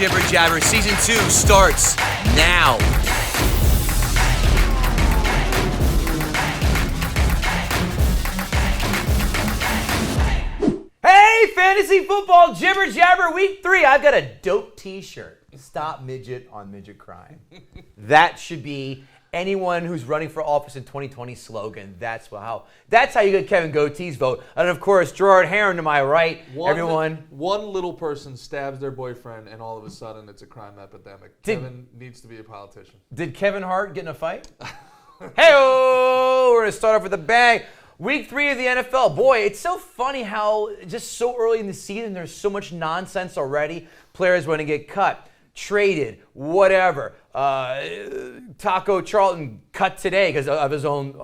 Jibber Jabber Season 2 starts now. Hey, Fantasy Football Jibber Jabber Week 3. I've got a dope t-shirt. Stop midget on midget crime. That should be anyone who's running for office in 2020 slogan. That's how you get Kevin Goatee's vote. And of course, Gerard Heron to my right. Everyone. One little person stabs their boyfriend, and all of a sudden it's a crime epidemic. Kevin needs to be a politician. Did Kevin Hart get in a fight? Hey-oh! We're going to start off with a bang. Week 3 of the NFL. Boy, it's so funny how just so early in the season there's so much nonsense already. Players want to get cut, traded, whatever. Taco Charlton cut today because of his own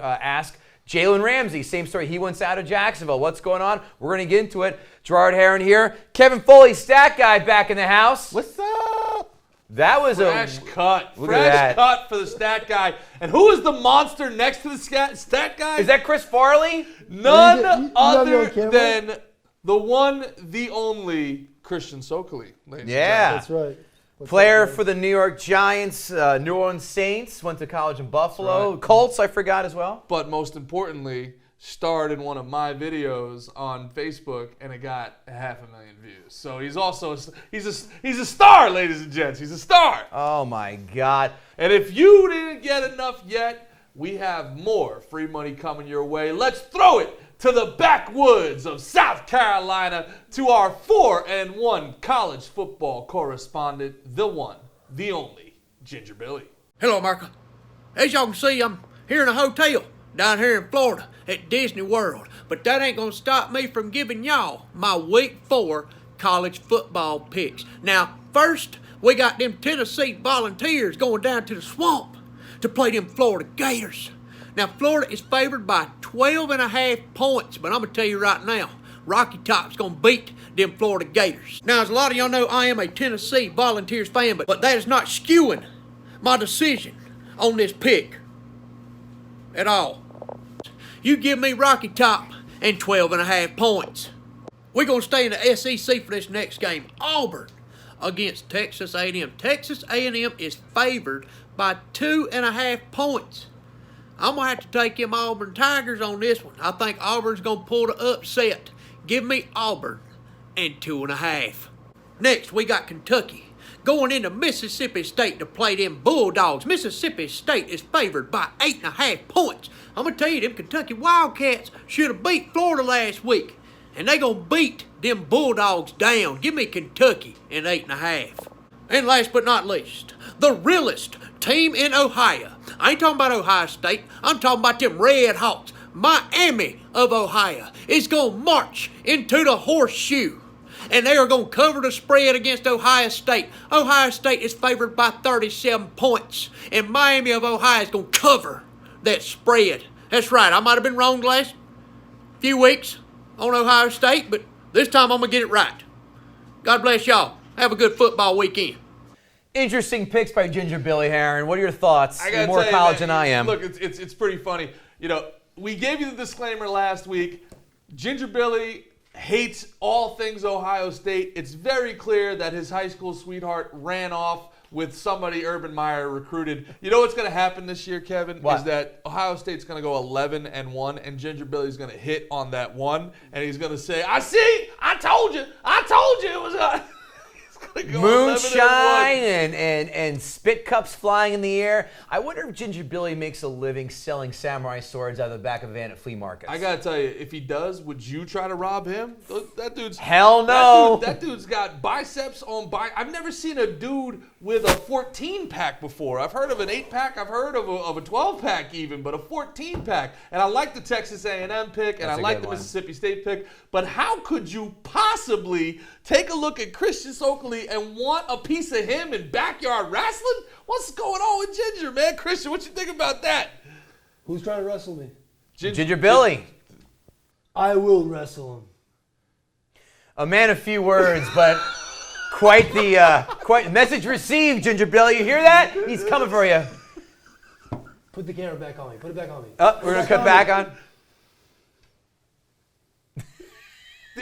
ask. Jalen Ramsey, same story. He wants out of Jacksonville. What's going on? We're going to get into it. Gerard Heron here. Kevin Foley, stat guy, back in the house. What's up? That was fresh cut. Fresh cut for the stat guy. And who is the monster next to the stat guy? Is that Chris Farley? None other than the one, the only Christian Sokoley. Yeah. That's right. Player for the New York Giants, New Orleans Saints, went to college in Buffalo. Right. Colts, I forgot as well. But most importantly, starred in one of my videos on Facebook, and it got 500,000 views. So he's also he's a star, ladies and gents. He's a star. Oh my God! And if you didn't get enough yet, we have more free money coming your way. Let's throw it to the backwoods of South Carolina to our 4-1 college football correspondent, the one, the only, Ginger Billy. Hello, America. As y'all can see, I'm here in a hotel down here in Florida at Disney World. But that ain't gonna stop me from giving y'all my Week 4 college football picks. Now, first, we got them Tennessee Volunteers going down to the swamp to play them Florida Gators. Now, Florida is favored by 12.5 points, but I'm gonna tell you right now, Rocky Top's gonna beat them Florida Gators. Now, as a lot of y'all know, I am a Tennessee Volunteers fan, but that is not skewing my decision on this pick at all. You give me Rocky Top and 12.5 points. We're going to stay in the SEC for this next game. Auburn against Texas A&M. Texas A&M is favored by 2.5 points. I'm going to have to take them Auburn Tigers on this one. I think Auburn's going to pull the upset. Give me Auburn and 2.5. Next, we got Kentucky going into Mississippi State to play them Bulldogs. Mississippi State is favored by 8.5 points. I'm going to tell you, them Kentucky Wildcats should have beat Florida last week. And they going to beat them Bulldogs down. Give me Kentucky and 8.5. And last but not least, the realest team in Ohio. I ain't talking about Ohio State. I'm talking about them Red Hawks. Miami of Ohio is going to march into the horseshoe. And they are going to cover the spread against Ohio State. Ohio State is favored by 37 points. And Miami of Ohio is going to cover that spread. That's right. I might have been wrong the last few weeks on Ohio State, but this time I'm going to get it right. God bless y'all. Have a good football weekend. Interesting picks by Ginger Billy Heron. What are your thoughts? You're more tell college man, than I am. Look, it's pretty funny. You know, we gave you the disclaimer last week. Ginger Billy hates all things Ohio State. It's very clear that his high school sweetheart ran off with somebody Urban Meyer recruited. You know what's going to happen this year, Kevin? What? Is that Ohio State's going to go 11-1, and Ginger Billy's going to hit on that one, and he's going to say, I told you it was Moonshine and spit cups flying in the air. I wonder if Ginger Billy makes a living selling samurai swords out of the back of a van at flea markets. I gotta tell you, if he does, would you try to rob him? That dude's hell no. That dude's got biceps on I've never seen a dude with a 14-pack before. I've heard of an 8-pack. I've heard of a 12-pack even, but a 14-pack. And I like the Texas A&M pick, and I like the Mississippi State pick. But how could you possibly take a look at Christian Sokoley and want a piece of him in backyard wrestling? What's going on with Ginger, man? Christian, what you think about that? Who's trying to wrestle me? Ginger Billy. I will wrestle him. A man of few words, but quite the message received, Ginger Billy. You hear that? He's coming for you. Put the camera back on me. Put it back on me. Oh, we're going to cut back on.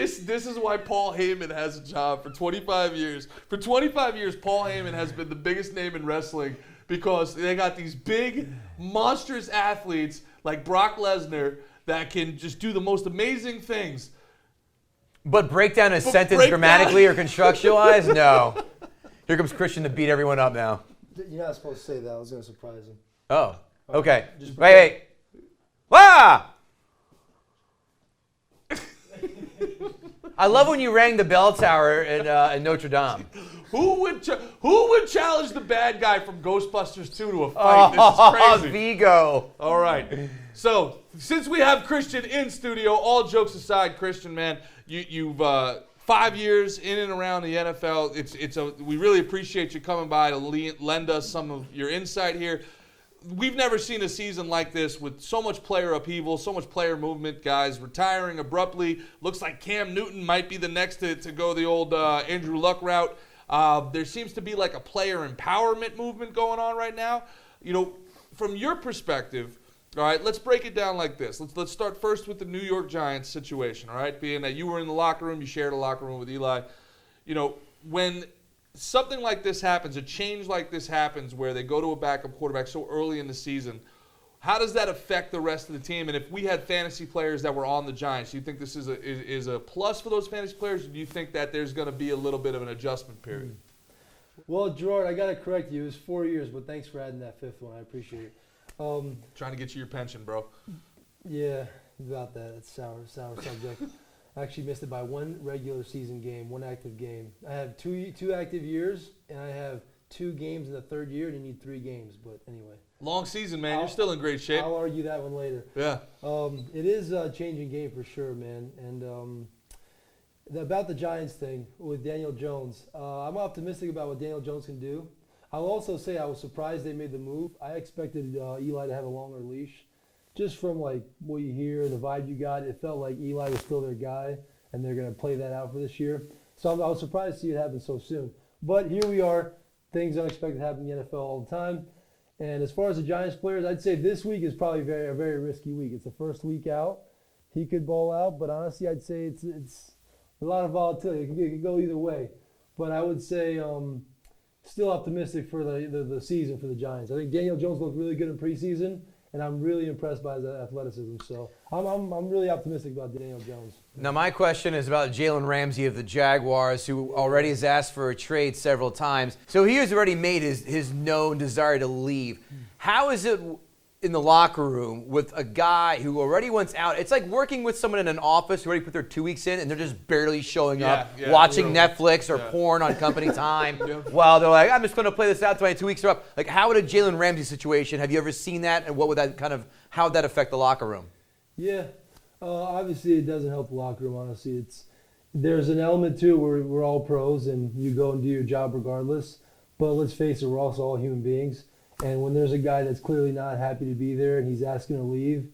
This is why Paul Heyman has a job for 25 years. For 25 years, Paul Heyman has been the biggest name in wrestling because they got these big, monstrous athletes like Brock Lesnar that can just do the most amazing things. But break down a sentence break grammatically or construction-wise? No. Here comes Christian to beat everyone up now. You're not supposed to say that. I was going to surprise him. Oh, okay. Just Wait. Wah! I love when you rang the bell tower in Notre Dame. Who would challenge the bad guy from Ghostbusters 2 to a fight? This is crazy. Vigo. All right. So, since we have Christian in studio, all jokes aside, Christian, man, you've 5 years in and around the NFL. We really appreciate you coming by to lend us some of your insight here. We've never seen a season like this with so much player upheaval, so much player movement, guys retiring abruptly. Looks like Cam Newton might be the next to go the old Andrew Luck route. There seems to be like a player empowerment movement going on right now. You know, from your perspective, all right, let's break it down like this. Let's start first with the New York Giants situation, all right? Being that you were in the locker room, you shared a locker room with Eli. You know, when something like this happens, a change like this happens where they go to a backup quarterback so early in the season, how does that affect the rest of the team? And if we had fantasy players that were on the Giants, do you think this is a plus for those fantasy players, or do you think that there's going to be a little bit of an adjustment period? Well, Gerard, I got to correct you. It was 4 years, but thanks for adding that fifth one. I appreciate it. Trying to get you your pension, bro. Yeah, about that. It's sour subject. I actually missed it by one regular season game, one active game. I have two active years, and I have 2 games in the third year, and you need 3 games. But anyway. Long season, man. You're still in great shape. I'll argue that one later. Yeah. It is a changing game for sure, man. And about the Giants thing with Daniel Jones, I'm optimistic about what Daniel Jones can do. I'll also say I was surprised they made the move. I expected Eli to have a longer leash. Just from like what you hear, the vibe you got, it felt like Eli was still their guy, and they're going to play that out for this year. So I was surprised to see it happen so soon. But here we are. Things unexpected happen in the NFL all the time. And as far as the Giants players, I'd say this week is probably a very risky week. It's the first week out. He could ball out, but honestly, I'd say it's a lot of volatility. It could go either way. But I would say still optimistic for the season for the Giants. I think Daniel Jones looked really good in preseason, and I'm really impressed by his athleticism. So I'm really optimistic about Daniel Jones. Now, my question is about Jalen Ramsey of the Jaguars, who already has asked for a trade several times. So he has already made his known desire to leave. How is it in the locker room with a guy who already wants out? It's like working with someone in an office who already put their 2 weeks in, and they're just barely showing up, watching Netflix or porn on company time while they're like, I'm just going to play this out till my 2 weeks are up. Like, how would a Jalen Ramsey situation, have you ever seen that, and what would that how would that affect the locker room? Yeah. Obviously, it doesn't help the locker room, honestly. There's an element, too, where we're all pros, and you go and do your job regardless. But let's face it, we're also all human beings. And when there's a guy that's clearly not happy to be there and he's asking to leave,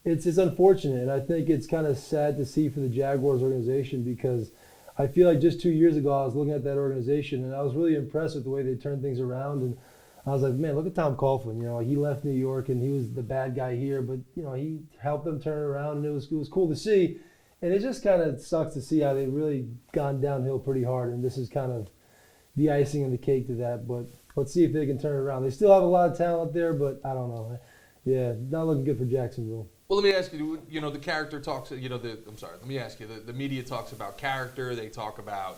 it's unfortunate. And I think it's kind of sad to see for the Jaguars organization, because I feel like just 2 years ago I was looking at that organization and I was really impressed with the way they turned things around. And I was like, man, look at Tom Coughlin. You know, he left New York and he was the bad guy here, but you know, he helped them turn it around, and it was cool to see. And it just kind of sucks to see how they've really gone downhill pretty hard. And this is kind of the icing on the cake to that. But let's see if they can turn it around. They still have a lot of talent there, but I don't know. Yeah, not looking good for Jacksonville. Well, let me ask you, the character talks, let me ask you, the media talks about character. They talk about,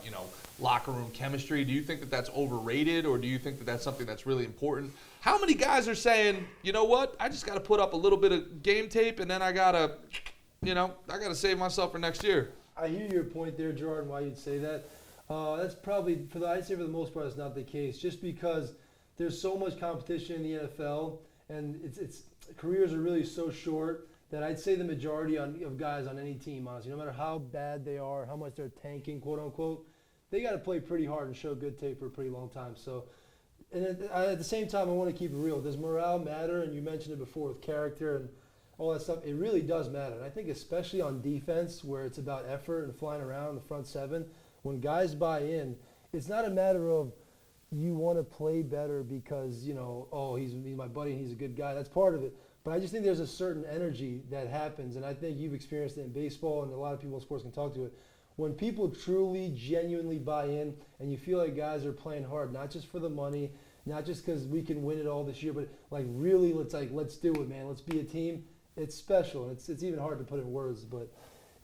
locker room chemistry. Do you think that that's overrated, or do you think that that's something that's really important? How many guys are saying, you know what, I just got to put up a little bit of game tape, and then I got to save myself for next year? I hear your point there, Jordan, why you'd say that. That's probably, I'd say for the most part, it's not the case, just because there's so much competition in the NFL, and it's careers are really so short that I'd say the majority of guys on any team, honestly, no matter how bad they are, how much they're tanking, quote unquote, they got to play pretty hard and show good tape for a pretty long time. So, and at the same time, I want to keep it real. Does morale matter? And you mentioned it before with character and all that stuff. It really does matter. And I think especially on defense, where it's about effort and flying around the front seven, when guys buy in, it's not a matter of you want to play better because, he's my buddy and he's a good guy. That's part of it. But I just think there's a certain energy that happens, and I think you've experienced it in baseball, and a lot of people in sports can talk to it, when people truly, genuinely buy in, and you feel like guys are playing hard, not just for the money, not just because we can win it all this year, but like really, let's do it, man. Let's be a team. It's special. It's even hard to put in words, but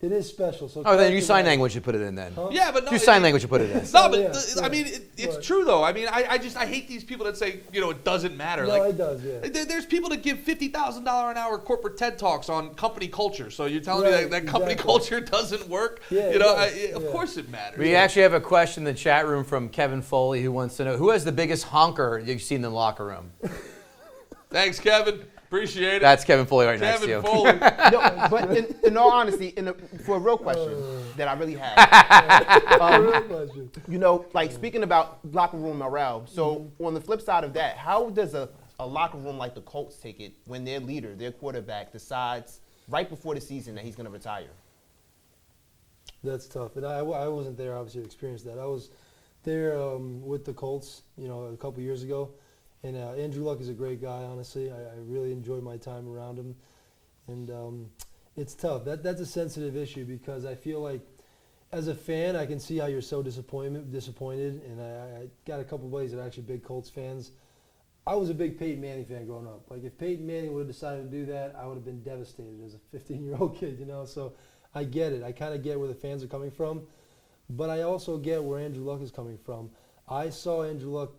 it is special. So Oh, then you sign language, you put it in then. Huh? Yeah, but no, You sign language, you put it in. No, but Yeah, I mean, it's true though. I mean, I hate these people that say, it doesn't matter. No, like, it does, yeah. There's people that give $50,000 an hour corporate TED Talks on company culture. So you're telling me that company culture doesn't work? Yeah, Of course it matters. We actually have a question in the chat room from Kevin Foley who wants to know, who has the biggest honker you've seen in the locker room? Thanks, Kevin. Appreciate it. That's Kevin Foley right next to Kevin you. Foley. No, but in all honesty, for a real question that I really have, like speaking about locker room morale. So on the flip side of that, how does a locker room like the Colts take it when their leader, their quarterback, decides right before the season that he's going to retire? That's tough. And I wasn't there, obviously, to experience that. I was there with the Colts, a couple years ago. And Andrew Luck is a great guy, honestly. I really enjoyed my time around him. And it's tough. That's a sensitive issue because I feel like as a fan, I can see how you're so disappointed. And I got a couple buddies that are actually big Colts fans. I was a big Peyton Manning fan growing up. Like, if Peyton Manning would have decided to do that, I would have been devastated as a 15-year-old kid, So I get it. I kind of get where the fans are coming from. But I also get where Andrew Luck is coming from. I saw Andrew Luck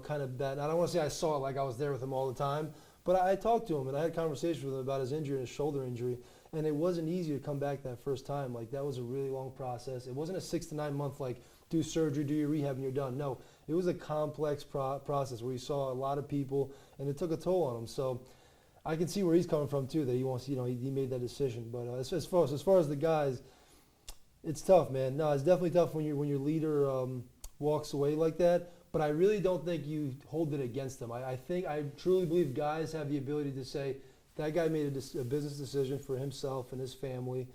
kind of that. I don't want to say I saw it like I was there with him all the time, but I talked to him and I had conversations with him about his injury and his shoulder injury, and it wasn't easy to come back that first time. Like, that was a really long process. It wasn't a 6 to 9 month, like, do surgery, do your rehab, and you're done. No, it was a complex process where you saw a lot of people, and it took a toll on him. So I can see where he's coming from, too, that he wants, he made that decision. But as far as the guys, it's tough, man. No, it's definitely tough when your leader walks away like that. But I really don't think you hold it against them. I truly believe guys have the ability to say, that guy made a business decision for himself and his family,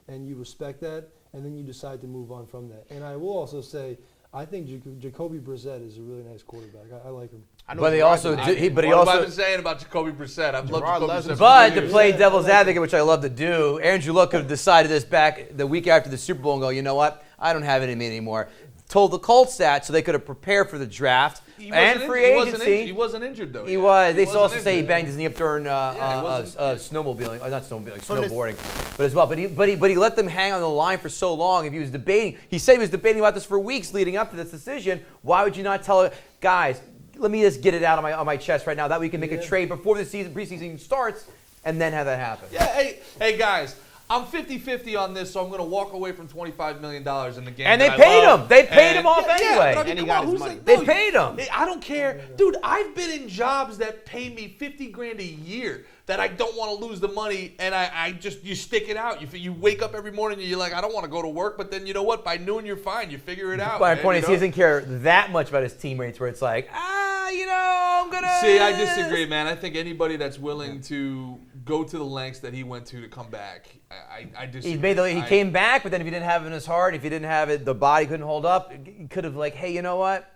and you respect that, and then you decide to move on from that. And I will also say, I think Jacoby Brissett is a really nice quarterback. I like him. But he also, what have I been saying about Jacoby Brissett? I've loved Jacoby Brissett. But to play devil's advocate, which I love to do, Andrew Luck could have decided this back the week after the Super Bowl and go, you know what? I don't have it in me anymore. Told the Colts that so they could have prepared for the draft and free agency. He wasn't injured though. He was. They also injured. say he banged his knee up during snowmobiling, not snowmobiling, snowboarding, but as well. But he let them hang on the line for so long. If he was debating, he said he was debating about this for weeks leading up to this decision. Why would you not tell guys? Let me just get it out on my chest right now. That we can make a trade before the preseason starts, and then have that happen. Yeah. Hey guys. I'm 50-50 on this, so I'm going to walk away from $25 million in the game. And they paid him. They paid him off anyway. But I mean, And he got his money. They paid him. I don't care. Dude, I've been in jobs that pay me $50,000 a year that I don't want to lose the money, and you stick it out. You wake up every morning and you're like, I don't want to go to work, but then you know what? By noon, you're fine. You figure it out. My point is, he doesn't care that much about his teammates where it's like, I'm going to... See, I disagree, man. I think anybody that's willing to go to the lengths that he went to come back, I disagree. He came back, but then if he didn't have it in his heart, if he didn't have it, the body couldn't hold up, he could have hey, you know what?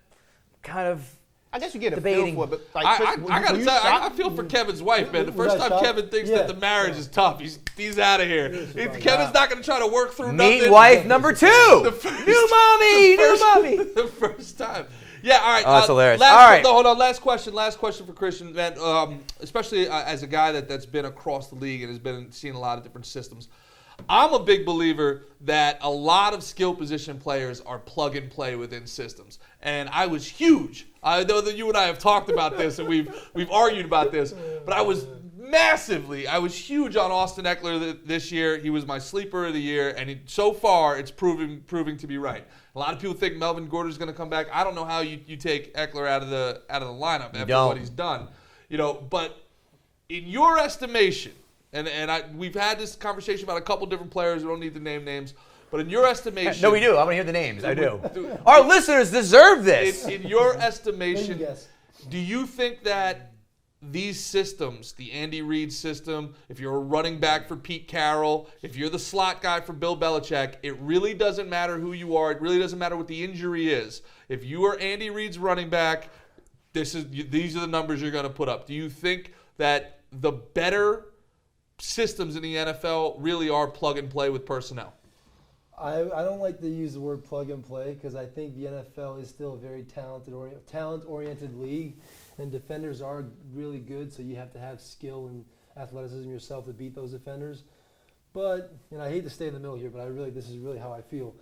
Kind of... I guess you get debating. a feel for it, but I got to tell you, I feel for Kevin's wife, man. The first time Kevin thinks that the marriage is tough, he's out of here. Kevin's not going to try to work through nothing. Meet wife number 2. New mommy. The first time. Yeah, all right. Oh, that's hilarious. All right. Hold on. Last question for Christian, man. Especially as a guy that's been across the league and has been seeing a lot of different systems. I'm a big believer that a lot of skill position players are plug and play within systems. And I was huge. I know that you and I have talked about this and we've argued about this, but I was huge on Austin Eckler this year. He was my sleeper of the year, and so far it's proving to be right. A lot of people think Melvin Gordon's going to come back. I don't know how you take Eckler out of the lineup after what he's done. But in your estimation, and we've had this conversation about a couple different players. We don't need to name names. But in your estimation... No, we do. I want to hear the names. I do. Our listeners deserve this. In your estimation, do you think that these systems, the Andy Reid system, if you're a running back for Pete Carroll, if you're the slot guy for Bill Belichick, it really doesn't matter who you are. It really doesn't matter what the injury is. If you are Andy Reid's running back, these are the numbers you're going to put up. Do you think that the better systems in the NFL really are plug and play with personnel? I don't like to use the word plug and play because I think the NFL is still a very talent-oriented league, and defenders are really good, so you have to have skill and athleticism yourself to beat those defenders. But, and I hate to stay in the middle here, but this is really how I feel.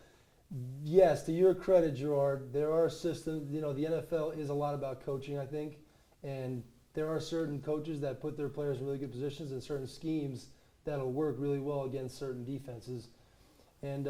Yes, to your credit, Gerard, there are systems. The NFL is a lot about coaching, I think, and there are certain coaches that put their players in really good positions and certain schemes that'll work really well against certain defenses. And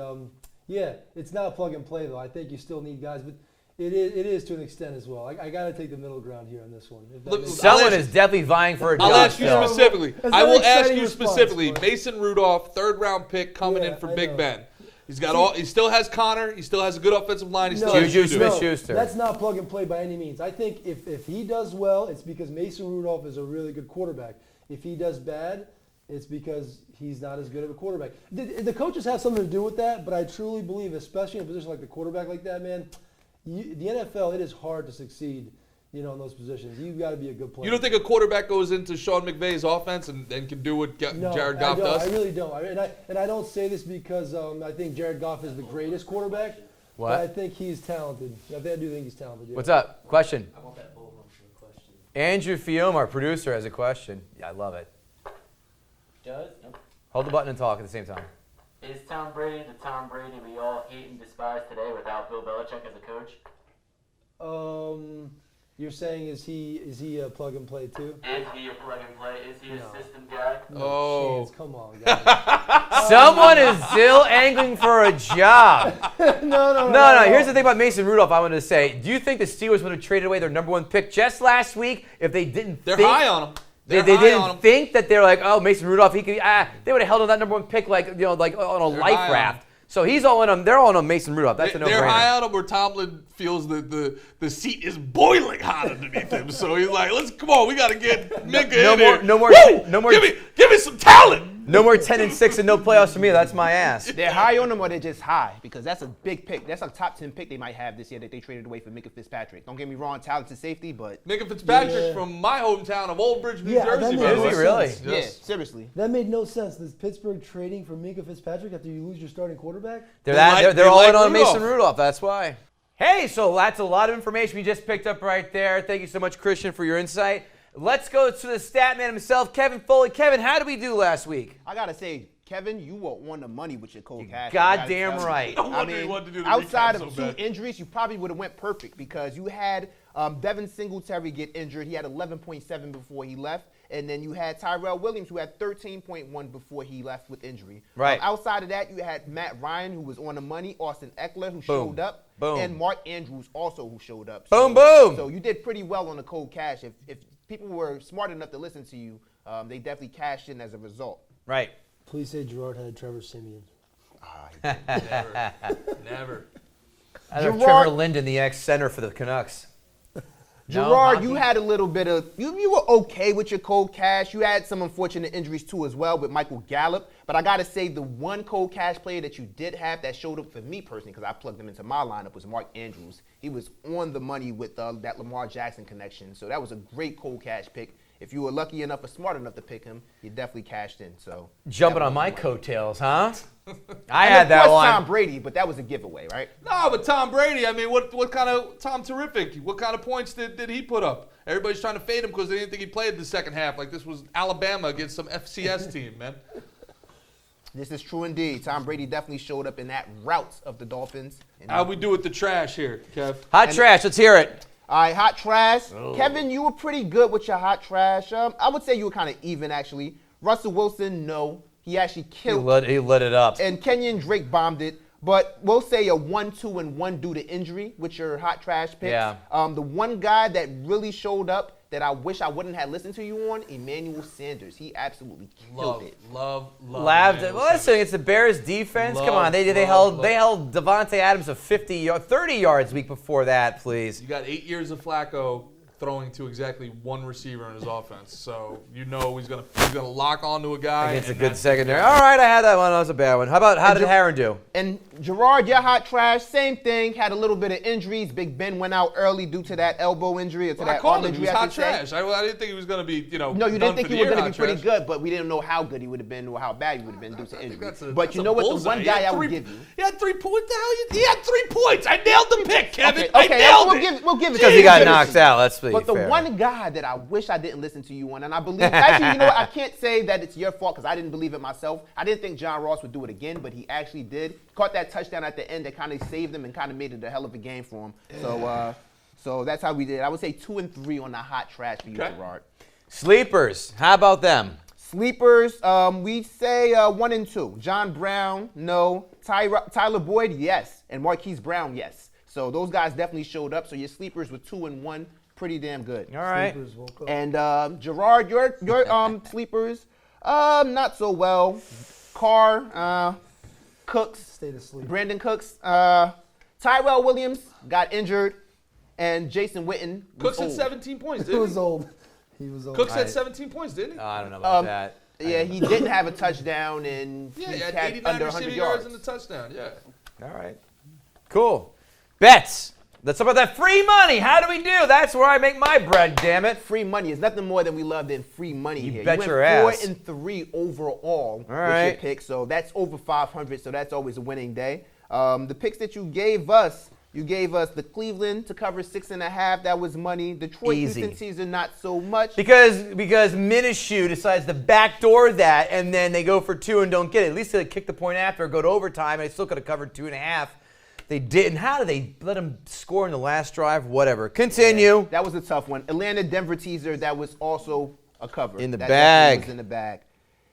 it's not plug and play though. I think you still need guys, but it is to an extent as well. I got to take the middle ground here on this one. Someone is definitely vying for a job. I'll ask you still. specifically. That's I a will very ask exciting you response, specifically. but- Mason Rudolph, 3rd-round pick coming in for I Big know. Ben. He's got he still has Connor. He still has a good offensive line. He still Juju has Juju. Smith-Schuster. That's not plug and play by any means. I think if he does well, it's because Mason Rudolph is a really good quarterback. If he does bad, it's because he's not as good of a quarterback. The coaches have something to do with that, but I truly believe, especially in a position like the quarterback like that, man, the NFL, it is hard to succeed, in those positions. You've got to be a good player. You don't think a quarterback goes into Sean McVay's offense and can do what No, Jared Goff I don't. does? I really don't. And I don't say this because I think Jared Goff is the greatest quarterback. What? But I think he's talented. I do think he's talented. Yeah. What's up? Question. I want that bull run for a question. Andrew Fiume, our producer, has a question. Yeah, I love it. Does? Hold the button and talk at the same time. Is Tom Brady the Tom Brady we all hate and despise today without Bill Belichick as a coach? You're saying is he a plug and play too? Is he a plug and play? Is he a No. system guy? Oh. Chance. Come on, guys. Someone is still angling for a job. No. Here's the thing about Mason Rudolph. I wanted to say, do you think the Steelers would have traded away their number 1 pick just last week if they didn't? They're think, high on him. They They're high didn't on him. think that they're like, oh, Mason Rudolph, he could. They would have held on that number 1 pick like on a They're life high on raft. him. So he's all in on. They're all in on Mason Rudolph. That's a no-brainer. They're high on him where Tomlin feels that the seat is boiling hot underneath him. So he's like, come on, we got to get Minka in here. No more. Give me some talent. No more 10-6 and no playoffs for me. That's my ass. They're high on him or they're just high because that's a big pick. That's a top 10 pick they might have this year that they traded away for Minka Fitzpatrick. Don't get me wrong, talented safety, but Minka Fitzpatrick Yeah. from my hometown of Old Bridge, New Yeah, that Jersey. made man. Is no he really? sense. yeah, seriously. That made no sense. Is Pittsburgh trading for Minka Fitzpatrick after you lose your starting quarterback? They're all like in on Rudolph. Mason Rudolph. That's why. Hey, so that's a lot of information we just picked up right there. Thank you so much, Christian, for your insight. Let's go to the stat man himself, Kevin Foley. Kevin, how did we do last week? I gotta say, Kevin, you were on the money with your cold cash. goddamn right. No wonder he wanted to do the outside recap of so 2 bad. injuries, you probably would have went perfect because you had Devin Singletary get injured. He had 11.7 before he left. And then you had Tyrell Williams, who had 13.1 before he left with injury. Right. Outside of that, you had Matt Ryan, who was on the money, Austin Eckler, who showed up, Boom. and Mark Andrews also, who showed up. Boom, boom. So you did pretty well on the cold cash. If people were smart enough to listen to you, they definitely cashed in as a result. Right. Please say Gerard had Trevor Siemian. Never. I know Gerard- Trevor Linden, the ex-center for the Canucks. Gerard, hockey? you had a little bit of you were okay with your cold cash. You had some unfortunate injuries too as well with Michael Gallup. But I gotta say the one cold cash player that you did have that showed up for me personally, because I plugged him into my lineup, was Mark Andrews. He was on the money with that Lamar Jackson connection. So that was a great cold cash pick. If you were lucky enough or smart enough to pick him, you definitely cashed in. So Jumping that on was my one. coattails, huh? I And had of that course, one. Tom Brady, but that was a giveaway, right? No, but Tom Brady, I mean, what kind of Tom Terrific? What kind of points did he put up? Everybody's trying to fade him because they didn't think he played the second half. Like this was Alabama against some FCS team, man. This is true indeed. Tom Brady definitely showed up in that route of the Dolphins. And How we do with the trash here, Kev? Hot trash. Let's hear it. All right, hot trash. Oh. Kevin, you were pretty good with your hot trash. I would say you were kind of even, actually. Russell Wilson, no. He actually He killed. lit it up. And Kenyon Drake bombed it. But we'll say a 1-2 and 1 due to injury with your hot trash picks. Yeah. The one guy that really showed up that I wish I wouldn't have listened to you on, Emmanuel Sanders. He absolutely killed it. Love. Labbed it. Emmanuel Well, listen, Sanders. it's the Bears defense. Come Love, on, they love. held Devontae Adams to 30 yards week before that, please. You got 8 years of Flacco. throwing to exactly one receiver in his offense. So he's gonna lock onto a guy. Against a and good that's- secondary. All right, I had that one. That was a bad one. How did Herron do? And Gerard, you're hot trash. Same thing. Had a little bit of injuries. Big Ben went out early due to that elbow injury or to I that called arm him. He injury. was I hot should say. trash. I didn't think he was gonna be, No, you done didn't think for he the was year going to hot be pretty trash. good, but we didn't know how good he would have been or how bad he would have been due to injury. That's But you know what? The one guy I would give you. He had 3 points. He had 3 points. I nailed the pick, Kevin. Okay, I nailed it. we'll give it Because to he got you. knocked out. Let's be But the fair. one guy that I wish I didn't listen to you on, and I believe, actually, you know what? I can't say that it's your fault because I didn't believe it myself. I didn't think John Ross would do it again, but he actually did. Caught that touchdown at the end that kind of saved him and kind of made it a hell of a game for him. So that's how we did. I would say 2 and 3 on the hot trash for you, Okay. Gerard. Sleepers. How about them? Sleepers, we say 1 and 2. John Brown, no. Tyler Boyd, yes. And Marquise Brown, yes. So those guys definitely showed up. So your sleepers were 2 and 1. Pretty damn good. All right. Sleepers woke up. And Gerard, your sleepers, not so well. Carr, Cooks, Stayed asleep. Brandon Cooks, Tyrell Williams got injured, and Jason Witten was Cooks had old. 17 points, He didn't was he? old. He was old. Cooks had 17 points, didn't he? I don't know about that. Yeah, he didn't have a touchdown, and Yeah, he he had had 89 under 100 receiving yards. yards and a touchdown. Yeah. All right. Cool. Bets. Let's talk about that free money. How do we do? That's where I make my bread, damn it. Free money is nothing more than we love than free money You here. bet went your ass. 4 and 3 overall with right. your picks, so that's over 500. So that's always a winning day. The picks that you gave us the Cleveland to cover 6.5. That was money. Detroit Easy. Houston season not so much. Because Minshew decides to backdoor that, and then they go for 2 and don't get it. At least they kick the point after or go to overtime, and they still could have covered 2.5. They didn't. How did they let them score in the last drive? Whatever. Continue. That was a tough one. Atlanta Denver teaser. That was also a cover. In the That bag. definitely was in the bag.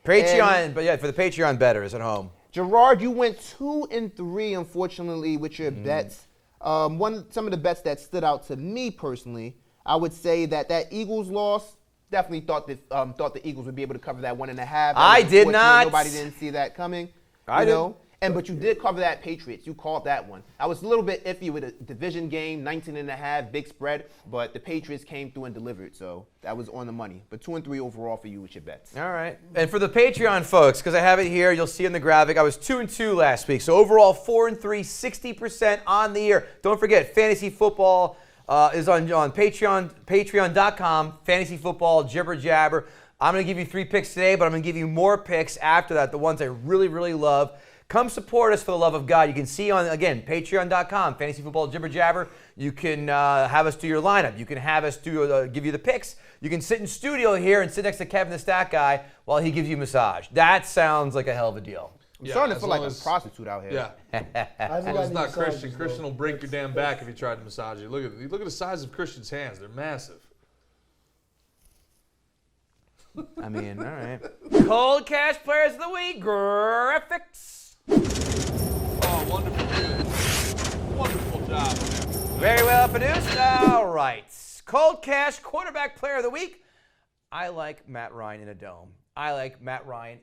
Patreon, but yeah, for the Patreon bettors at home. Gerard, you went 2 and 3, unfortunately, with your bets. Some of the bets that stood out to me personally, I would say that Eagles loss. Definitely thought the Eagles would be able to cover that 1.5. That I was did unfortunate. not. Nobody didn't see that coming. I you know? didn't. But you did cover that Patriots. You called that one. I was a little bit iffy with a division game, 19.5, big spread, but the Patriots came through and delivered, so that was on the money. But 2 and 3 overall for you with your bets. All right. And for the Patreon folks, because I have it here, you'll see in the graphic, I was 2 and 2 last week. So overall, 4 and 3, 60% on the year. Don't forget, fantasy football is on Patreon, patreon.com, fantasy football, jibber jabber. I'm going to give you 3 picks today, but I'm going to give you more picks after that, the ones I really, really love. Come support us for the love of God. You can see on, again, patreon.com, fantasy football, jibber jabber. You can have us do your lineup. You can have us give you the picks. You can sit in studio here and sit next to Kevin the Stat Guy while he gives you massage. That sounds like a hell of a deal. I'm starting to as feel like long a as- prostitute out here. Yeah. I haven't Well, gotten it's not any Christian. massages, Christian though. will break your damn back if you tried to massage you. Look at the size of Christian's hands. They're massive. I mean, all right. Cold Cash Players of the Week, graphics. Oh, wonderful. Wonderful job. Very well produced. All right. Cold Cash Quarterback Player of the Week. I like Matt Ryan in a dome. I like Matt Ryan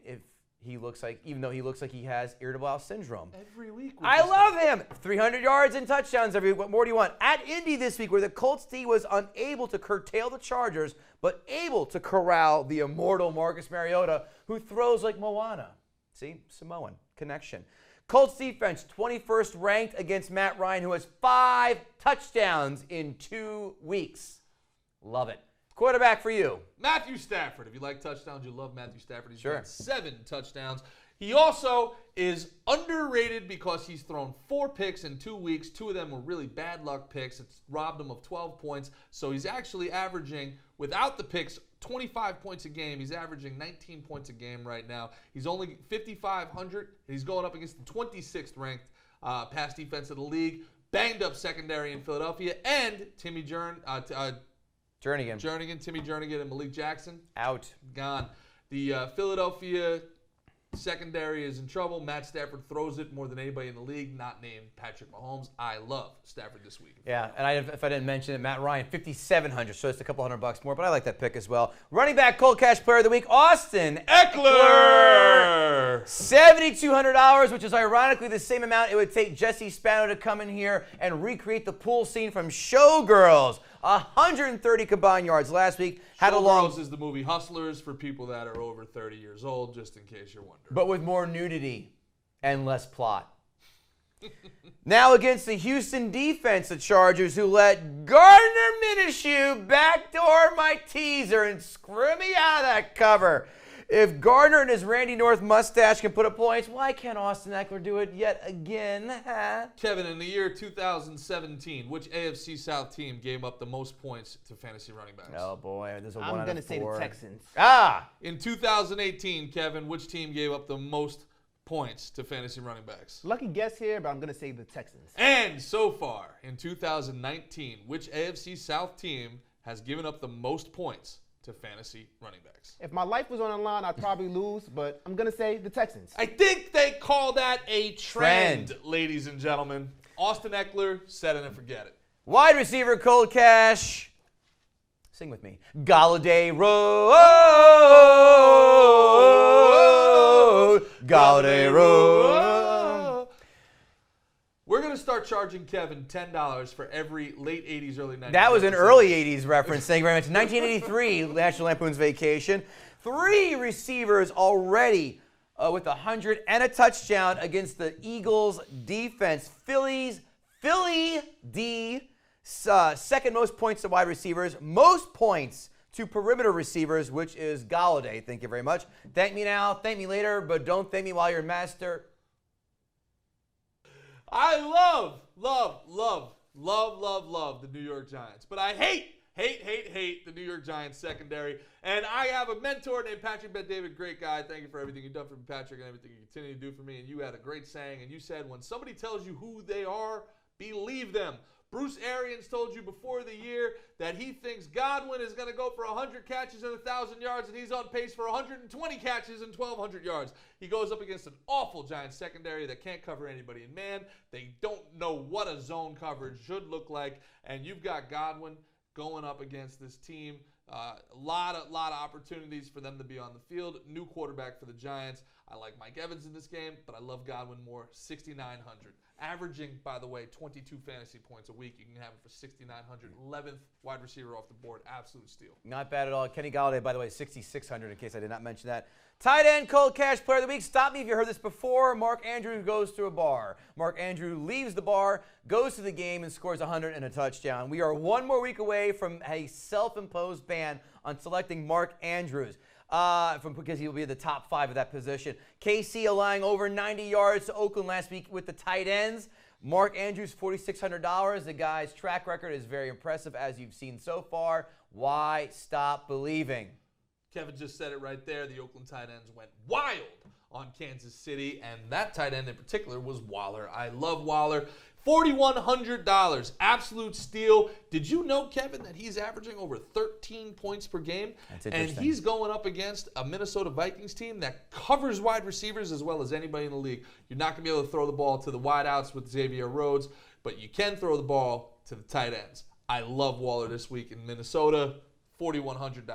even though he looks like he has irritable bowel syndrome. Every week. I love him. 300 yards and touchdowns every week. What more do you want? At Indy this week, where the Colts D was unable to curtail the Chargers, but able to corral the immortal Marcus Mariota, who throws like Moana. See? Samoan connection. Colts defense, 21st ranked against Matt Ryan, who has 5 touchdowns in 2 weeks. Love it. Quarterback for you. Matthew Stafford. If you like touchdowns, you love Matthew Stafford. He's Sure. got 7 touchdowns. He also is underrated because he's thrown 4 picks in 2 weeks. 2 of them were really bad luck picks. It's robbed him of 12 points. So he's actually averaging, without the picks, 25 points a game. He's averaging 19 points a game right now. He's only 5,500. He's going up against the 26th ranked pass defense of the league. Banged up secondary in Philadelphia. And Timmy Jernigan. Timmy Jernigan, and Malik Jackson. Out. Gone. The Philadelphia secondary is in trouble. Matt Stafford throws it more than anybody in the league, not named Patrick Mahomes. I love Stafford this week. Yeah, and if I didn't mention it, Matt Ryan, 5,700, so it's a couple $100 more, but I like that pick as well. Running back, Cold Cash Player of the Week, Austin Eckler. sir. $7,200, which is ironically the same amount it would take Jesse Spano to come in here and recreate the pool scene from Showgirls. 130 combined yards last week. Showgirls is the movie Hustlers for people that are over 30 years old, just in case you're wondering. But with more nudity and less plot. Now against the Houston defense, the Chargers, who let Gardner Minshew backdoor my teaser and screw me out of that cover. If Gardner and his Randy North mustache can put up points, why can't Austin Eckler do it yet again? Kevin, in the year 2017, which AFC South team gave up the most points to fantasy running backs? Oh boy, there's a one I'm out going to of say the four. Texans. In 2018, Kevin, which team gave up the most points to fantasy running backs? Lucky guess here, but I'm going to say the Texans. And so far, in 2019, which AFC South team has given up the most points to fantasy running backs? If my life was on the line, I'd probably lose, but I'm going to say the Texans. I think they call that a trend, Trend. ladies and gentlemen. Austin Eckler, set it and forget it. Wide receiver Cold Cash. Sing with me. Galladay Road. Galladay Road. We're going to start charging Kevin $10 for every late 80s, early 90s. That was an episode. early 80s reference. Thank you very much. 1983, National Lampoon's Vacation. 3 receivers already with 100 and a touchdown against the Eagles defense. Philly D, second most points to wide receivers, most points to perimeter receivers, which is Galladay. Thank you very much. Thank me now, thank me later, but don't thank me while you're master. I love the New York Giants. But I hate the New York Giants secondary. And I have a mentor named Patrick Bet-David, great guy. Thank you for everything you've done for me, Patrick, and everything you continue to do for me. And you had a great saying, and you said, when somebody tells you who they are, believe them. Bruce Arians told you before the year that he thinks Godwin is going to go for 100 catches and 1,000 yards, and he's on pace for 120 catches and 1,200 yards. He goes up against an awful Giants secondary that can't cover anybody in man. They don't know what a zone coverage should look like, and you've got Godwin going up against this team. A lot of opportunities for them to be on the field. New quarterback for the Giants. I like Mike Evans in this game, but I love Godwin more. 6,900. Averaging, by the way, 22 fantasy points a week. You can have him for 6,900. 11th wide receiver off the board. Absolute steal. Not bad at all. Kenny Galladay, by the way, 6,600 in case I did not mention that. Tight end, Cold Cash Player of the Week. Stop me if you heard this before. Mark Andrews goes to a bar. Mark Andrews leaves the bar, goes to the game, and scores 100 and a touchdown. We are one more week away from a self-imposed ban on selecting Mark Andrews. Because he will be the top 5 of that position. KC allowing over 90 yards to Oakland last week with the tight ends. Mark Andrews, $4,600. The guy's track record is very impressive, as you've seen so far. Why stop believing? Kevin just said it right there. The Oakland tight ends went wild on Kansas City, and that tight end in particular was Waller. I love Waller. $4,100, absolute steal. Did you know, Kevin, that he's averaging over 13 points per game? That's interesting. And he's going up against a Minnesota Vikings team that covers wide receivers as well as anybody in the league. You're not going to be able to throw the ball to the wideouts with Xavier Rhodes, but you can throw the ball to the tight ends. I love Waller this week in Minnesota, $4,100.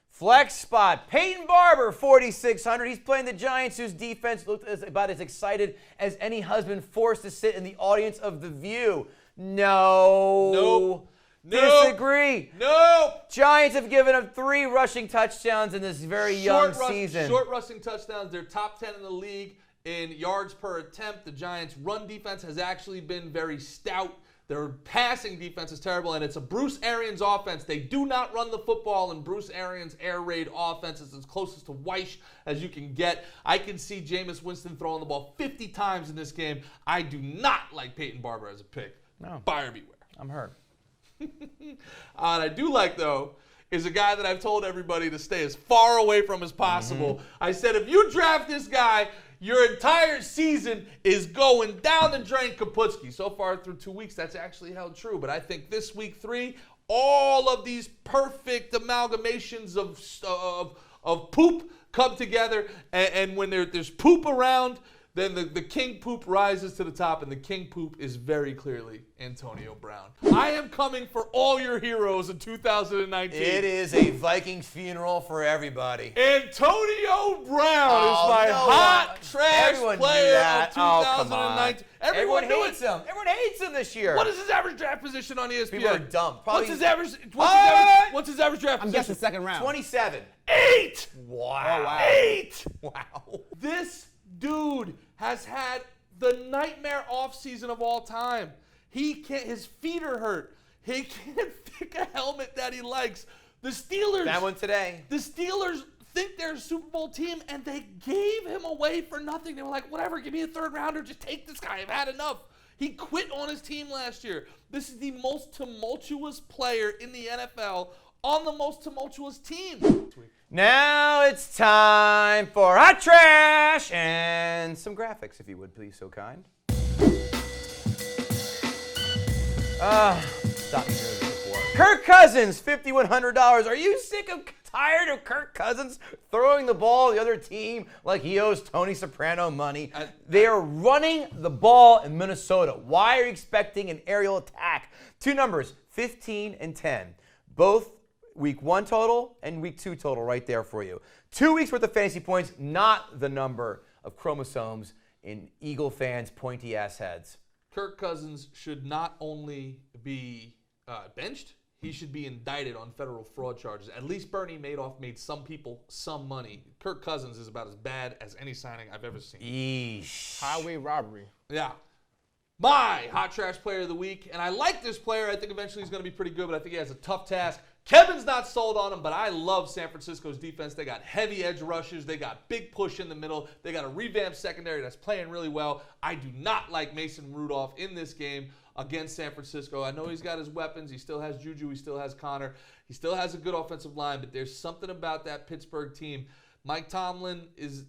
Flex spot, Peyton Barber, $4,600. He's playing the Giants, whose defense looked about as excited as any husband forced to sit in the audience of The View. No. Disagree. Nope. Giants have given up 3 rushing touchdowns in this very young season. Short rushing touchdowns. They're top 10 in the league in yards per attempt. The Giants' run defense has actually been very stout. Their passing defense is terrible, and it's a Bruce Arians offense. They do not run the football, and Bruce Arians' air raid offense is as closest to Weish as you can get. I can see Jameis Winston throwing the ball 50 times in this game. I do not like Peyton Barber as a pick. No. Buyer beware. I'm hurt. What I do like, though, is a guy that I've told everybody to stay as far away from as possible. I said, if you draft this guy, your entire season is going down the drain, Kaputski. So far through 2 weeks, that's actually held true. But I think this week 3, all of these perfect amalgamations of poop come together. And when there's poop around, then the king poop rises to the top, and the king poop is very clearly Antonio Brown. I am coming for all your heroes in 2019. It is a Vikings funeral for everybody. Antonio Brown is my hot trash Everyone knew player that. of Oh, come 2019. on. Everyone knew hates it. him. Everyone hates him this year. What is his average draft position on ESPN? People are dumb. What's his average? What? What's his average draft I'm position? guessing second round. 27. 8. Wow. Oh, wow. 8. Wow. This dude has had the nightmare offseason of all time. He can't. His feet are hurt. He can't pick a helmet that he likes. The Steelers. That one today. The Steelers think they're a Super Bowl team, and they gave him away for nothing. They were like, whatever, give me a third rounder. Just take this guy. I've had enough. He quit on his team last year. This is the most tumultuous player in the NFL on the most tumultuous team. Now it's time for Hot Trash and some graphics, if you would, please, so kind. Stop me here before. Kirk Cousins, $5,100. Are you tired of Kirk Cousins throwing the ball to the other team like he owes Tony Soprano money? They are running the ball in Minnesota. Why are you expecting an aerial attack? Two numbers, 15 and 10. Both week 1 total and week 2 total right there for you. 2 weeks worth of fantasy points, not the number of chromosomes in Eagle fans' pointy ass heads. Kirk Cousins should not only be benched, he should be indicted on federal fraud charges. At least Bernie Madoff made some people some money. Kirk Cousins is about as bad as any signing I've ever seen. Yeesh. Highway robbery. Yeah. My hot trash player of the week, and I like this player. I think eventually he's going to be pretty good, but I think he has a tough task. Kevin's not sold on him, but I love San Francisco's defense. They got heavy edge rushers. They got big push in the middle. They got a revamped secondary that's playing really well. I do not like Mason Rudolph in this game against San Francisco. I know he's got his weapons. He still has Juju. He still has Connor. He still has a good offensive line, but there's something about that Pittsburgh team. Mike Tomlin is...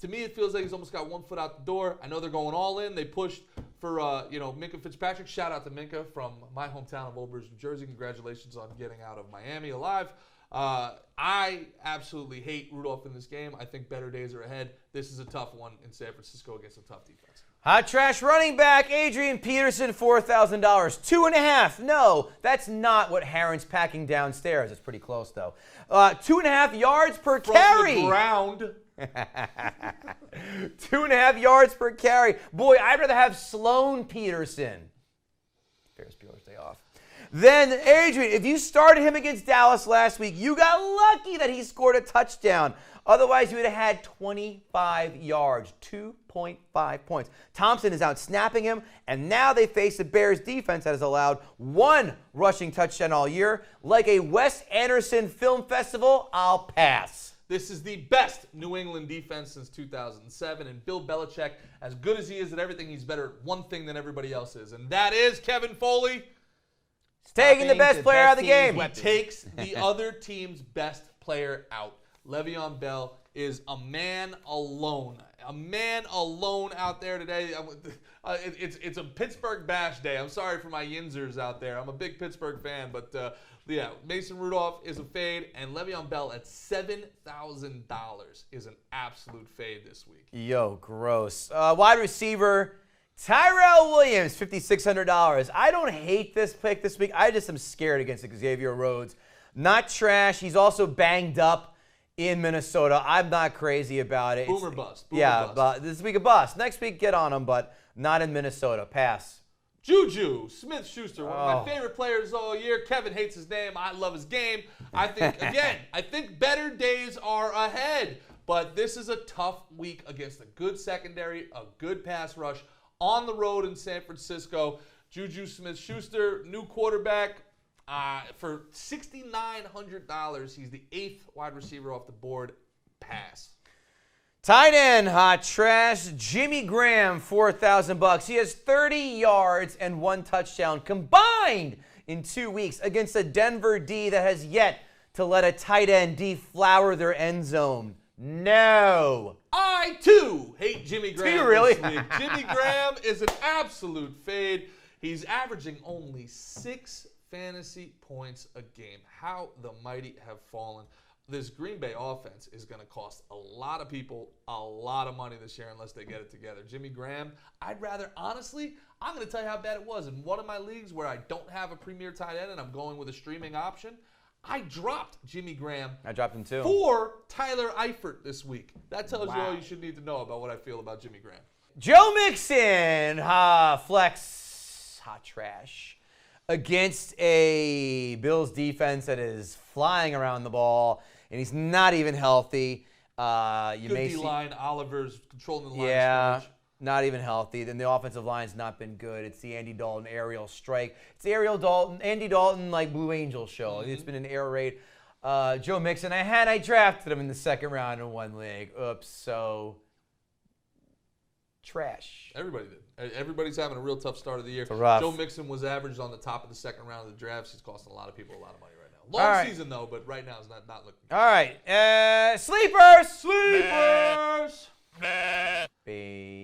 to me, it feels like he's almost got one foot out the door. I know they're going all in. They pushed for Minkah Fitzpatrick. Shout out to Minkah from my hometown of Old Bridge, New Jersey. Congratulations on getting out of Miami alive. I absolutely hate Rudolph in this game. I think better days are ahead. This is a tough one in San Francisco against a tough defense. Hot trash running back Adrian Peterson, $4,000. 2.5. No, that's not what Heron's packing downstairs. It's pretty close, though. 2.5 yards per carry. From the ground. 2.5 yards per carry. Boy, I'd rather have Sloan Peterson. Ferris Bueller's Day Off. Then, Adrian, if you started him against Dallas last week, you got lucky that he scored a touchdown. Otherwise, you would have had 25 yards, 2.5 points. Thompson is out snapping him, and now they face the Bears defense that has allowed 1 rushing touchdown all year. Like a Wes Anderson film festival, I'll pass. This is the best New England defense since 2007, and Bill Belichick, as good as he is at everything, he's better at one thing than everybody else is, and that is Kevin Foley. Taking the best player out of the game. He takes the other team's best player out. Le'Veon Bell is a man alone. A man alone out there today. It's a Pittsburgh bash day. I'm sorry for my Yinzers out there. I'm a big Pittsburgh fan, but yeah, Mason Rudolph is a fade, and Le'Veon Bell at $7,000 is an absolute fade this week. Yo, gross. Wide receiver Tyrell Williams, $5,600. I don't hate this pick this week. I just am scared against Xavier Rhodes. Not trash. He's also banged up in Minnesota. I'm not crazy about it. Boomer bust. But this week a bust. Next week, get on him, but not in Minnesota. Pass. Juju Smith-Schuster, one of my favorite players all year. Kevin hates his name. I love his game. I think, again, I think better days are ahead. But this is a tough week against a good secondary, a good pass rush on the road in San Francisco. Juju Smith-Schuster, new quarterback. For $6,900, he's the 8th wide receiver off the board. Pass. Tight end, hot trash. Jimmy Graham, $4,000. He has 30 yards and 1 touchdown combined in 2 weeks against a Denver D that has yet to let a tight end deflower their end zone. No. I, too, hate Jimmy Graham. Do you really? This week. Jimmy Graham is an absolute fade. He's averaging only 6 fantasy points a game. How the mighty have fallen. this Green Bay offense is going to cost a lot of people a lot of money this year unless they get it together. Jimmy Graham, I'm going to tell you how bad it was. In one of my leagues where I don't have a premier tight end and I'm going with a streaming option, I dropped Jimmy Graham. I dropped him too. For Tyler Eifert this week. That tells you all you should need to know about what I feel about Jimmy Graham. Joe Mixon, flex, hot trash, against a Bills defense that is flying around the ball, and he's not even healthy. Good D-line, Oliver's controlling the line. Yeah, scrimmage. not even healthy. Then the offensive line's not been good. It's the Andy Dalton aerial strike. It's the Andy Dalton like Blue Angel show. It's been an air raid. Joe Mixon, I drafted him in the second round in one league. Oops, so trash. Everybody did. Everybody's having a real tough start of the year. Rough. Joe Mixon was averaged on the top of the second round of the drafts. He's costing a lot of people a lot of money right now. Long season, though, but right now it's not looking good. All right. Sleepers. Sleepers. Hey,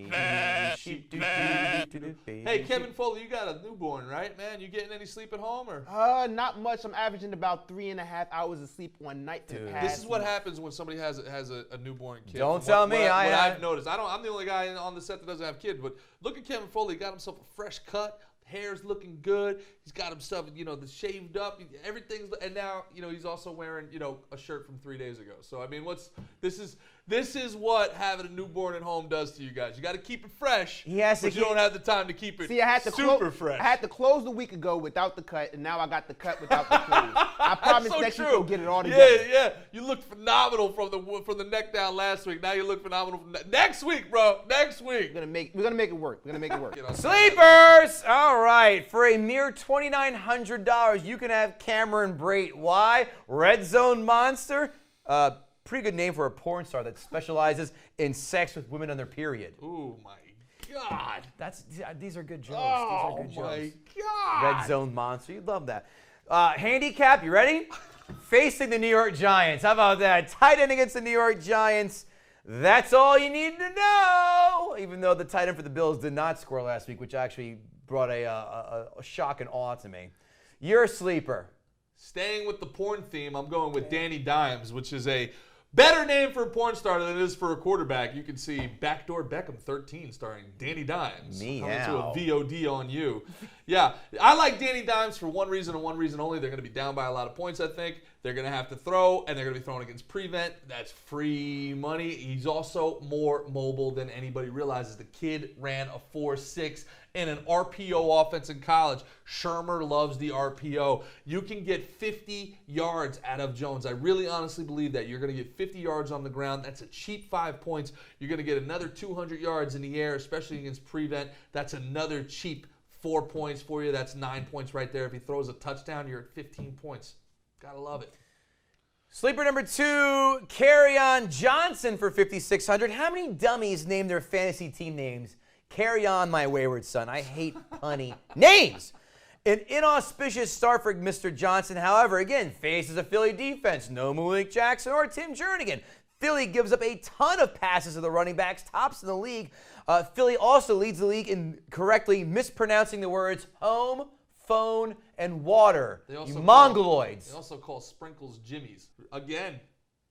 Kevin Foley, you got a newborn, right, man? You getting any sleep at home? Or Not much. I'm averaging about 3.5 hours of sleep one night. this is what happens when somebody has a newborn kid. Don't tell me. What I've noticed. I'm the only guy on the set that doesn't have kids, but look at Kevin Foley. He got himself a fresh cut. Hair's looking good. He's got himself, the shaved up. Everything's, and now, he's also wearing, a shirt from 3 days ago. So I mean, this is what having a newborn at home does to you guys. You got to keep it fresh. Yes, but you don't have the time to keep it. See, I had to super fresh. I had to close the week ago without the cut, and now I got the cut without the close. I promise next week we'll get it all together. Yeah. You looked phenomenal from the neck down last week. Now you look phenomenal from next week, bro. Next week. We're gonna make it work. We're gonna make it work. Sleepers. All right. For a mere $2,900, you can have Cameron Brate. Why? Red Zone Monster. Pretty good name for a porn star that specializes in sex with women on their period. Oh my God. These are good jokes. Oh these are good my jokes. God. Red Zone Monster. You'd love that. Handicap, you ready? Facing the New York Giants. How about that? Tight end against the New York Giants. That's all you need to know. Even though the tight end for the Bills did not score last week, which actually brought a shock and awe to me. You're a sleeper. Staying with the porn theme, I'm going with Danny Dimes, which is a better name for a porn star than it is for a quarterback. You can see Backdoor Beckham 13 starring Danny Dimes. Coming to a VOD on you. Yeah, I like Danny Dimes for one reason and one reason only. They're going to be down by a lot of points, I think. They're going to have to throw, and they're going to be throwing against prevent. That's free money. He's also more mobile than anybody realizes. The kid ran a 4.6 in an RPO offense in college. Shermer loves the RPO. You can get 50 yards out of Jones. I really honestly believe that. You're going to get 50 yards on the ground. That's a cheap 5 points. You're going to get another 200 yards in the air, especially against prevent. That's another cheap 4 points for you. That's 9 points right there. If he throws a touchdown, you're at 15 points. Gotta love it. Sleeper number 2, Kerryon Johnson for $5,600. How many dummies name their fantasy team names? Carry on, my wayward son. I hate punny names. An inauspicious start for Mr. Johnson, however, again, faces a Philly defense. No Malik Jackson or Tim Jernigan. Philly gives up a ton of passes to the running backs, tops in the league. Philly also leads the league in correctly mispronouncing the words home, phone, and water. You mongoloids. They also call sprinkles Jimmies. Again,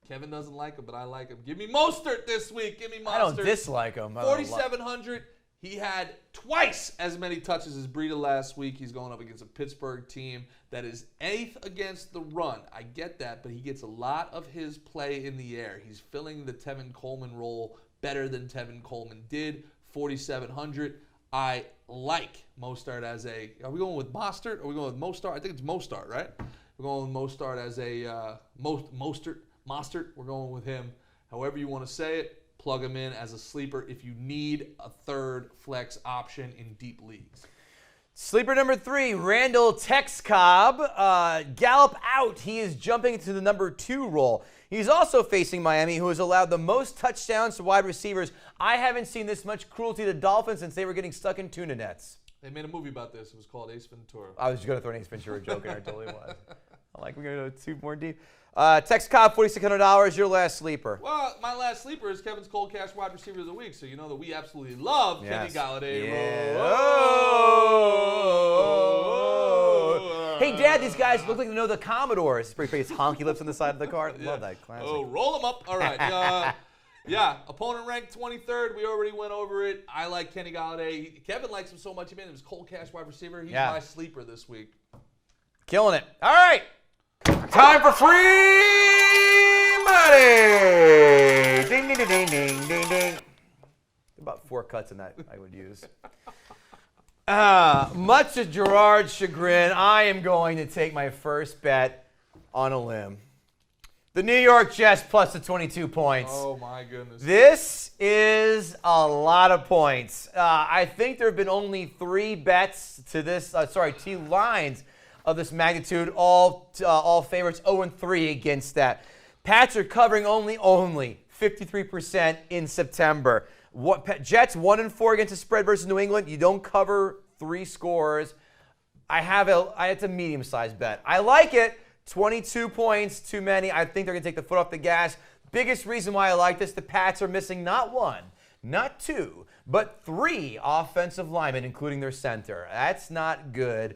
Kevin doesn't like him, but I like him. Give me Mostert this week. Give me Mostert. I don't dislike him. 4,700. He had twice as many touches as Breida last week. He's going up against a Pittsburgh team that is 8th against the run. I get that, but he gets a lot of his play in the air. He's filling the Tevin Coleman role better than Tevin Coleman did. 4,700. I like Mostert as a. Are we going with Mostert? Or are we going with Mostert? I think it's Mostert, right? We're going with Mostert as a Mostert. We're going with him. However you want to say it. Plug him in as a sleeper if you need a third flex option in deep leagues. Sleeper number 3, Randall Texcobb. Gallup out. He is jumping into the number 2 role. He's also facing Miami, who has allowed the most touchdowns to wide receivers. I haven't seen this much cruelty to Dolphins since they were getting stuck in tuna nets. They made a movie about this. It was called Ace Ventura. I was just going to throw an Ace Ventura joke in there. I totally was. I'm like, we're going to go 2 more deep. Tex Cobb, $4,600, your last sleeper. Well, my last sleeper is Kevin's Cold Cash Wide Receiver of the Week, so you know that we absolutely love Kenny Galladay. Yeah. Hey, Dad, these guys look like they know the Commodores. His honky lips on the side of the car. Love that. Classic. Oh, roll them up. All right. Yeah, opponent ranked 23rd. We already went over it. I like Kenny Golladay. Kevin likes him so much. He made him his cold cash wide receiver. He's my sleeper this week. Killing it. All right. Time for free money. Ding, ding, ding, ding, ding, ding, ding. About 4 cuts in that I would use. Much to Gerard's chagrin, I am going to take my first bet on a limb. The New York Jets plus the 22 points. Oh, my goodness. This is a lot of points. I think there have been only 3 bets to this, 2 lines of this magnitude, all favorites 0-3 against that. Pats are covering only 53% in September. Jets 1-4 against the spread versus New England. You don't cover 3 scores. It's a medium-sized bet. I like it. 22 points, too many. I think they're going to take the foot off the gas. Biggest reason why I like this, the Pats are missing not 1, not 2, but 3 offensive linemen, including their center. That's not good.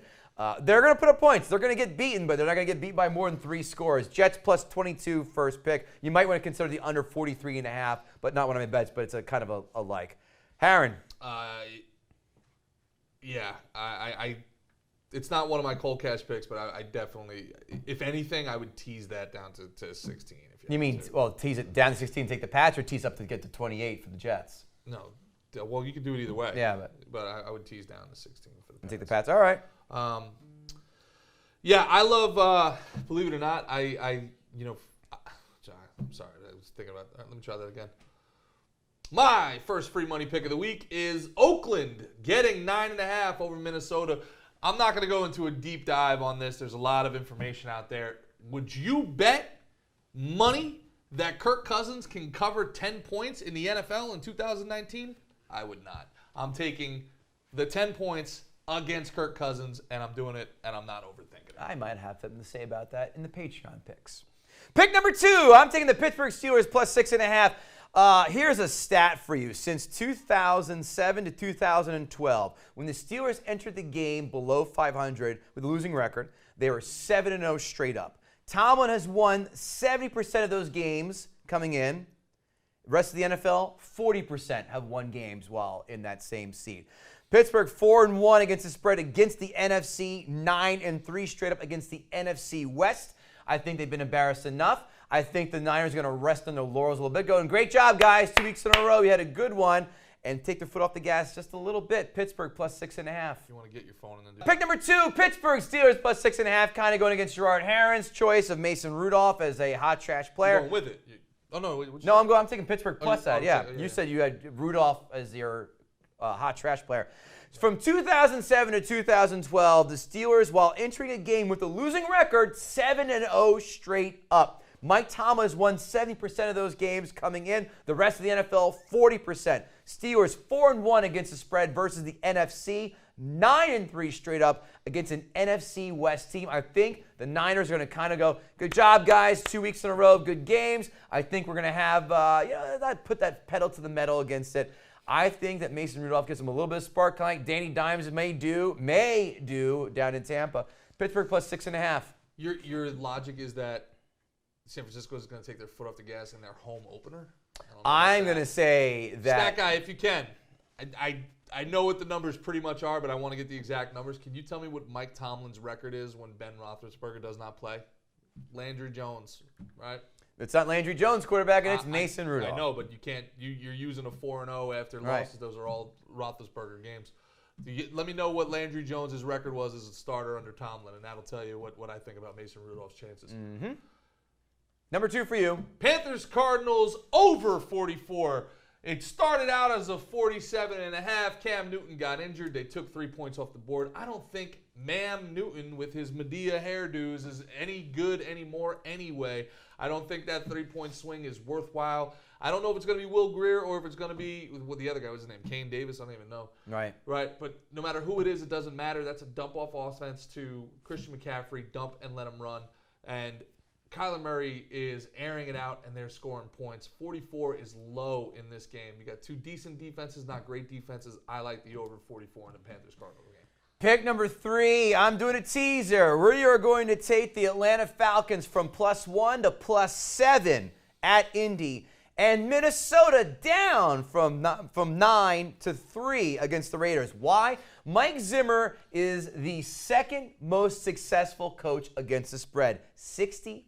They're going to put up points. They're going to get beaten, but they're not going to get beat by more than 3 scores. Jets plus 22 first pick. You might want to consider the under 43.5, but not one of my bets, but it's a kind of a like. Harron. It's not one of my cold cash picks, but I definitely, if anything, I would tease that down to 16. You mean, tease it down to 16, take the Pats, or tease up to get to 28 for the Jets? No. Well, you can do it either way. Yeah, but I would tease down to 16 for the Pats. Take the Pats. All right. Yeah, I love. Believe it or not, I'm sorry, I was thinking about. Let me try that again. My first free money pick of the week is Oakland getting 9.5 over Minnesota. I'm not going to go into a deep dive on this. There's a lot of information out there. Would you bet money that Kirk Cousins can cover 10 points in the NFL in 2019? I would not. I'm taking the 10 points against Kirk Cousins, and I'm doing it, and I'm not overthinking it. I might have something to say about that in the Patreon picks. Pick number 2, I'm taking the Pittsburgh Steelers plus 6.5. Here's a stat for you. Since 2007 to 2012, when the Steelers entered the game below 500 with a losing record, they were 7-0 straight up. Tomlin has won 70% of those games coming in. The rest of the NFL, 40% have won games while in that same seat. Pittsburgh 4-1 against the spread against the NFC, 9-3 straight up against the NFC West. I think they've been embarrassed enough. I think the Niners are going to rest on their laurels a little bit. Going, great job, guys. 2 weeks in a row. You had a good one. And take their foot off the gas just a little bit. Pittsburgh plus 6.5. You want to get your phone and then do Pick number 2, Pittsburgh Steelers plus 6.5. Kind of going against Gerard Harron's choice of Mason Rudolph as a hot trash player. Going with it. No, I'm taking Pittsburgh plus that. Yeah. You said you had Rudolph as your hot trash player. From 2007 to 2012, the Steelers, while entering a game with a losing record, 7-0 straight up. Mike Tomlin has won 70% of those games coming in. The rest of the NFL, 40%. Steelers 4-1 against the spread versus the NFC, 9-3 straight up against an NFC West team. I think the Niners are going to kind of go, good job, guys, 2 weeks in a row, good games. I think we're going to have, put that pedal to the metal against it. I think that Mason Rudolph gives them a little bit of spark, kind of like Danny Dimes may do down in Tampa. Pittsburgh plus 6.5. Your logic is that San Francisco is going to take their foot off the gas in their home opener? I'm going to say that. Stat guy, if you can. I know what the numbers pretty much are, but I want to get the exact numbers. Can you tell me what Mike Tomlin's record is when Ben Roethlisberger does not play? Landry Jones, right? It's not Landry Jones quarterback, and it's Mason Rudolph. I know, but you can't. You're using a 4-0 after losses. Those are all Roethlisberger games. Let me know what Landry Jones' record was as a starter under Tomlin, and that'll tell you what I think about Mason Rudolph's chances. Mm-hmm. Number 2 for you. Panthers Cardinals over 44. It started out as a 47.5. Cam Newton got injured. They took 3 points off the board. I don't think Mam Newton with his Medea hairdos is any good anymore anyway. I don't think that 3-point swing is worthwhile. I don't know if it's going to be Will Grier or if it's going to be what the other guy was his name, Kane Davis. I don't even know. Right. But no matter who it is, it doesn't matter. That's a dump off offense to Christian McCaffrey. Dump and let him run. And Kyler Murray is airing it out, and they're scoring points. 44 is low in this game. You got 2 decent defenses, not great defenses. I like the over 44 in the Panthers-Cardinals game. Pick number 3, I'm doing a teaser. We are going to take the Atlanta Falcons from +1 to +7 at Indy, and Minnesota down from 9 to 3 against the Raiders. Why? Mike Zimmer is the second most successful coach against the spread, 65%.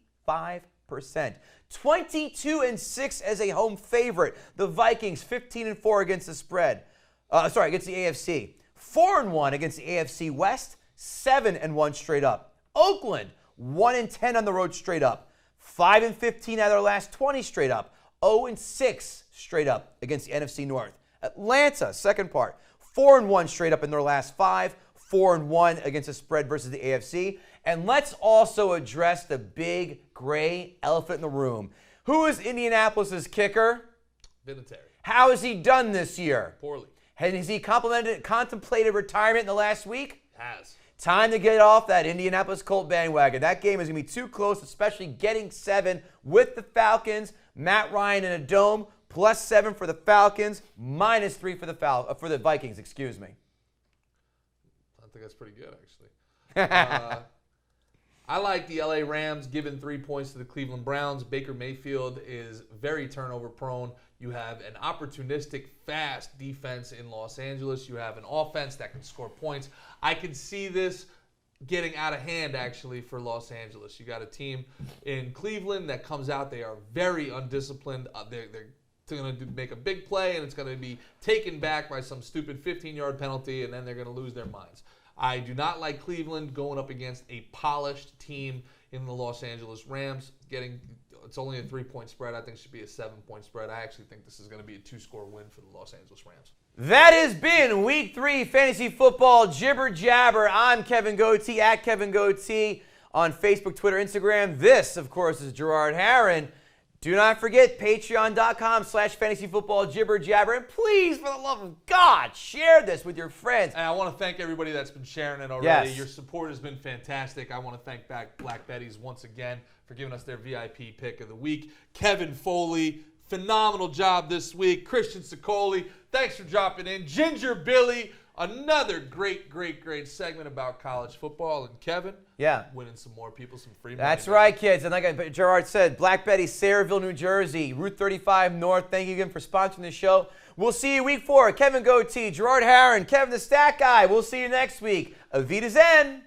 22-6 as a home favorite. The Vikings 15-4 against the spread. Against the AFC. 4-1 against the AFC West. 7-1 straight up. Oakland 1-10 on the road straight up. 5-15 out of their last 20 straight up. 0-6 straight up against the NFC North. Atlanta, second part, 4-1 straight up in their last 5. 4-1 against the spread versus the AFC. And let's also address the big gray elephant in the room. Who is Indianapolis's kicker? Vinatieri. How has he done this year? Poorly. Has he contemplated retirement in the last week? Has. Time to get off that Indianapolis Colt bandwagon. That game is going to be too close, especially getting 7 with the Falcons. Matt Ryan in a dome, +7 for the Falcons, -3 for the Vikings, excuse me. I think that's pretty good, actually. I like the LA Rams giving 3 points to the Cleveland Browns. Baker Mayfield is very turnover prone. You have an opportunistic, fast defense in Los Angeles. You have an offense that can score points. I can see this getting out of hand, actually, for Los Angeles. You got a team in Cleveland that comes out. They are very undisciplined. They're going to make a big play, and it's going to be taken back by some stupid 15-yard penalty, and then they're going to lose their minds. I do not like Cleveland going up against a polished team in the Los Angeles Rams. It's only a 3-point spread. I think it should be a 7-point spread. I actually think this is going to be a 2-score win for the Los Angeles Rams. That has been Week 3 Fantasy Football Jibber Jabber. I'm Kevin Goatee, at Kevin Goatee on Facebook, Twitter, Instagram. This, of course, is Gerard Harron. Do not forget, patreon.com/fantasyfootballjibberjabber. And please, for the love of God, share this with your friends. And I want to thank everybody that's been sharing it already. Yes. Your support has been fantastic. I want to thank back Black Betty's once again for giving us their VIP pick of the week. Kevin Foley, phenomenal job this week. Christian Sicoli, thanks for dropping in. Ginger Billy, another great segment about college football. And Kevin, winning some more people some free money. That's right, kids. And like Gerard said, Black Betty, Sayreville, New Jersey, Route 35 North. Thank you again for sponsoring the show. We'll see you Week 4. Kevin Goatee, Gerard Harron, Kevin the Stat Guy. We'll see you next week. Avita Zen.